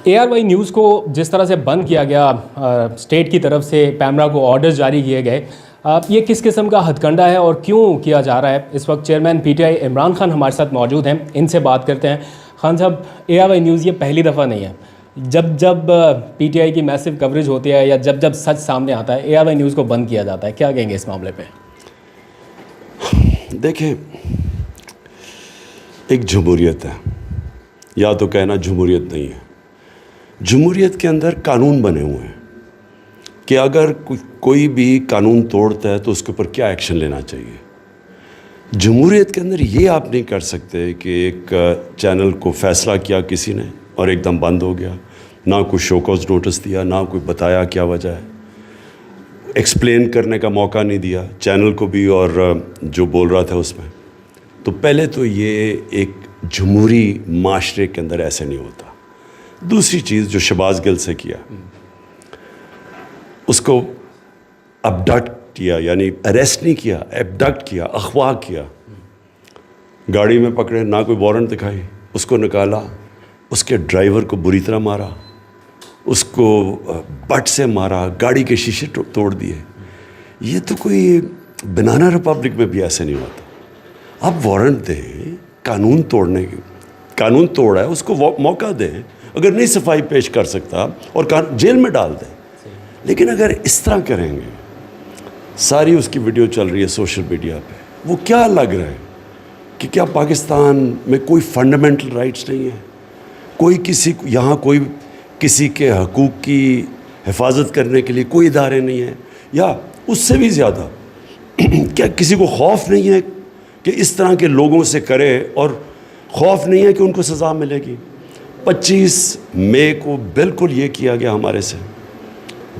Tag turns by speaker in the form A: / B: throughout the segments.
A: ARY news کو جس طرح سے بند کیا گیا اسٹیٹ کی طرف سے، پیمرا کو آرڈرز جاری کیے گئے، یہ کس قسم کا ہتھ کنڈا ہے اور کیوں کیا جا رہا ہے؟ اس وقت چیئرمین PTI عمران خان ہمارے ساتھ موجود ہیں، ان سے بات کرتے ہیں۔ خان صاحب، ARY نیوز یہ پہلی دفعہ نہیں ہے، جب PTI کی میسو کوریج ہوتی ہے یا جب سچ سامنے آتا ہے ARY نیوز کو بند کیا جاتا ہے، کیا کہیں گے اس معاملے پہ؟
B: دیکھیں، ایک جمہوریت ہے، یا تو کہنا جمہوریت نہیں ہے۔ جمہوریت کے اندر قانون بنے ہوئے ہیں کہ اگر کوئی بھی قانون توڑتا ہے تو اس کے اوپر کیا ایکشن لینا چاہیے۔ جمہوریت کے اندر یہ آپ نہیں کر سکتے کہ ایک چینل کو فیصلہ کیا کسی نے اور ایک دم بند ہو گیا، نہ کوئی شو کاز نوٹس دیا، نہ کوئی بتایا کیا وجہ ہے، ایکسپلین کرنے کا موقع نہیں دیا چینل کو بھی اور جو بول رہا تھا اس میں۔ تو پہلے تو یہ ایک جمہوری معاشرے کے اندر ایسے نہیں ہوتا۔ دوسری چیز جو شہباز گل سے کیا، اس کو ابڈکٹ کیا، یعنی اریسٹ نہیں کیا، ابڈکٹ کیا، اغوا کیا، گاڑی میں پکڑے، نہ کوئی وارنٹ دکھائی، اس کو نکالا، اس کے ڈرائیور کو بری طرح مارا، اس کو بٹ سے مارا، گاڑی کے شیشے توڑ دیے۔ یہ تو کوئی بنانا ریپبلک میں بھی ایسے نہیں ہوتا۔ آپ وارنٹ دیں، قانون توڑنے کی، قانون توڑا ہے اس کو موقع دیں، اگر نہیں صفائی پیش کر سکتا اور جیل میں ڈال دیں۔ لیکن اگر اس طرح کریں گے، ساری اس کی ویڈیو چل رہی ہے سوشل میڈیا پہ، وہ کیا لگ رہا ہے کہ کیا پاکستان میں کوئی فنڈامنٹل رائٹس نہیں ہے؟ کوئی کوئی کسی کے حقوق کی حفاظت کرنے کے لیے کوئی ادارے نہیں ہیں؟ یا اس سے بھی زیادہ کیا کسی کو خوف نہیں ہے کہ اس طرح کے لوگوں سے کرے، اور خوف نہیں ہے کہ ان کو سزا ملے گی؟ 25 مئی کو بالکل یہ کیا گیا ہمارے سے،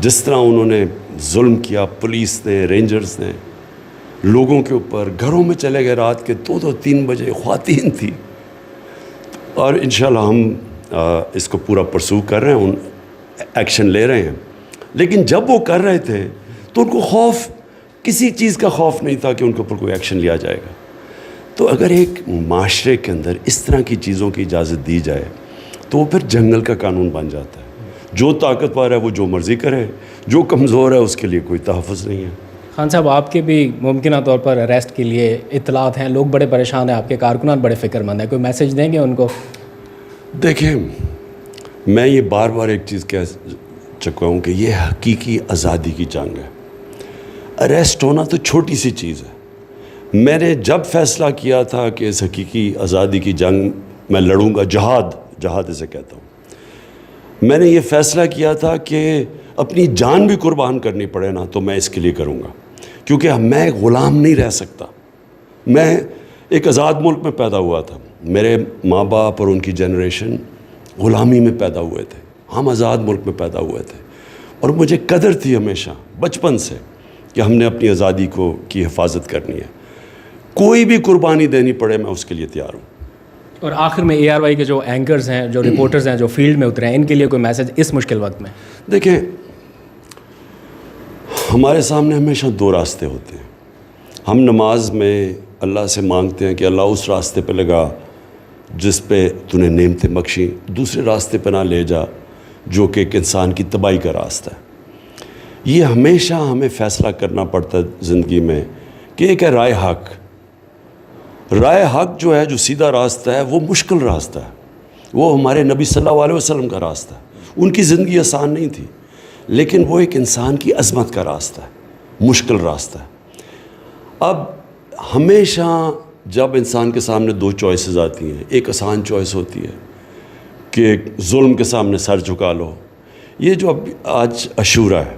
B: جس طرح انہوں نے ظلم کیا، پولیس نے، رینجرز نے لوگوں کے اوپر، گھروں میں چلے گئے رات کے 2-3 بجے، خواتین تھی۔ اور انشاءاللہ ہم اس کو پورا پرسو کر رہے ہیں، ایکشن لے رہے ہیں۔ لیکن جب وہ کر رہے تھے تو ان کو خوف، کسی چیز کا خوف نہیں تھا کہ ان کے اوپر کوئی ایکشن لیا جائے گا۔ تو اگر ایک معاشرے کے اندر اس طرح کی چیزوں کی اجازت دی جائے تو وہ پھر جنگل کا قانون بن جاتا ہے۔ جو طاقتور ہے وہ جو مرضی کرے، جو کمزور ہے اس کے لیے کوئی تحفظ نہیں ہے۔
A: خان صاحب، آپ کے بھی ممکنہ طور پر اریسٹ کے لیے اطلاعات ہیں، لوگ بڑے پریشان ہیں، آپ کے کارکنان بڑے فکر مند ہیں، کوئی میسج دیں گے ان کو؟
B: دیکھیں، میں یہ بار بار ایک چیز کہہ چکا ہوں کہ یہ حقیقی آزادی کی جنگ ہے۔ اریسٹ ہونا تو چھوٹی سی چیز ہے۔ میں نے جب فیصلہ کیا تھا کہ اس حقیقی آزادی کی جنگ میں لڑوں گا، جہاد اسے کہتا ہوں، میں نے یہ فیصلہ کیا تھا کہ اپنی جان بھی قربان کرنی پڑے نا تو میں اس کے لیے کروں گا، کیونکہ میں غلام نہیں رہ سکتا۔ میں ایک آزاد ملک میں پیدا ہوا تھا، میرے ماں باپ اور ان کی جنریشن غلامی میں پیدا ہوئے تھے، ہم آزاد ملک میں پیدا ہوئے تھے، اور مجھے قدر تھی ہمیشہ بچپن سے کہ ہم نے اپنی آزادی کی حفاظت کرنی ہے۔ کوئی بھی قربانی دینی پڑے میں اس کے لیے تیار ہوں۔
A: اور آخر میں ARY کے جو اینکرز ہیں، جو رپورٹرز ہیں، جو فیلڈ میں اترے ہیں، ان کے لیے کوئی میسج اس مشکل وقت میں؟
B: دیکھیں، ہمارے سامنے ہمیشہ 2 راستے ہوتے ہیں۔ ہم نماز میں اللہ سے مانگتے ہیں کہ اللہ اس راستے پہ لگا جس پہ تو نے نعمتیں بخشیں، دوسرے راستے پہ نہ لے جا جو کہ ایک انسان کی تباہی کا راستہ ہے۔ یہ ہمیشہ ہمیں فیصلہ کرنا پڑتا ہے زندگی میں کہ ایک ہے رائے حق۔ رائے حق جو ہے، جو سیدھا راستہ ہے، وہ مشکل راستہ ہے، وہ ہمارے نبی صلی اللہ علیہ وسلم کا راستہ ہے۔ ان کی زندگی آسان نہیں تھی، لیکن وہ ایک انسان کی عظمت کا راستہ ہے، مشکل راستہ ہے۔ اب ہمیشہ جب انسان کے سامنے 2 چوائسز آتی ہیں، ایک آسان چوائس ہوتی ہے کہ ظلم کے سامنے سر جھکا لو۔ یہ جو اب آج عاشورہ ہے،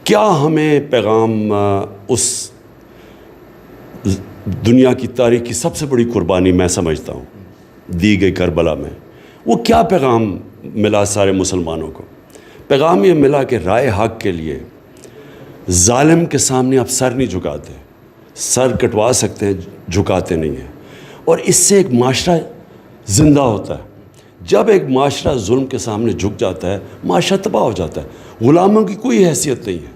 B: کیا ہمیں پیغام اس دنیا کی تاریخ کی سب سے بڑی قربانی میں سمجھتا ہوں دی گئی کربلا میں، وہ کیا پیغام ملا سارے مسلمانوں کو؟ پیغام یہ ملا کہ رائے حق کے لیے ظالم کے سامنے آپ سر نہیں جھکاتے، سر کٹوا سکتے ہیں، جھکاتے نہیں ہیں، اور اس سے ایک معاشرہ زندہ ہوتا ہے۔ جب ایک معاشرہ ظلم کے سامنے جھک جاتا ہے، معاشرہ تباہ ہو جاتا ہے۔ غلاموں کی کوئی حیثیت نہیں ہے،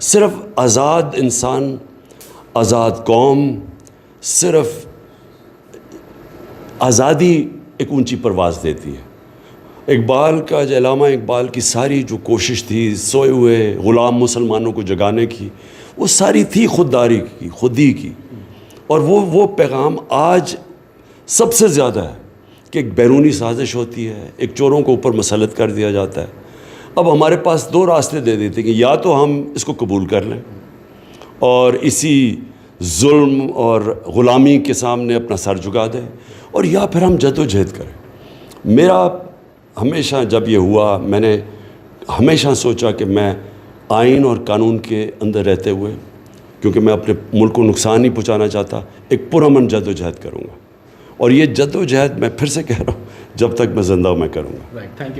B: صرف آزاد انسان، آزاد قوم، صرف آزادی ایک اونچی پرواز دیتی ہے۔ اقبال کا جو علامہ اقبال کی ساری جو کوشش تھی سوئے ہوئے غلام مسلمانوں کو جگانے کی، وہ ساری تھی خودداری کی، خودی کی. اور وہ پیغام آج سب سے زیادہ ہے کہ ایک بیرونی سازش ہوتی ہے، ایک چوروں کو اوپر مسلط کر دیا جاتا ہے. اب ہمارے پاس دو راستے دے دیتے کہ یا تو ہم اس کو قبول کر لیں اور اسی ظلم اور غلامی کے سامنے اپنا سر جھکا دیں، اور یا پھر ہم جد و جہد کریں. میرا ہمیشہ جب یہ ہوا، میں نے ہمیشہ سوچا کہ میں آئین اور قانون کے اندر رہتے ہوئے، کیونکہ میں اپنے ملک کو نقصان نہیں پہنچانا چاہتا، ایک پرامن جد و جہد کروں گا. اور یہ جد و جہد میں پھر سے کہہ رہا ہوں، جب تک میں زندہ ہوں میں کروں گا.
A: Right, thank you.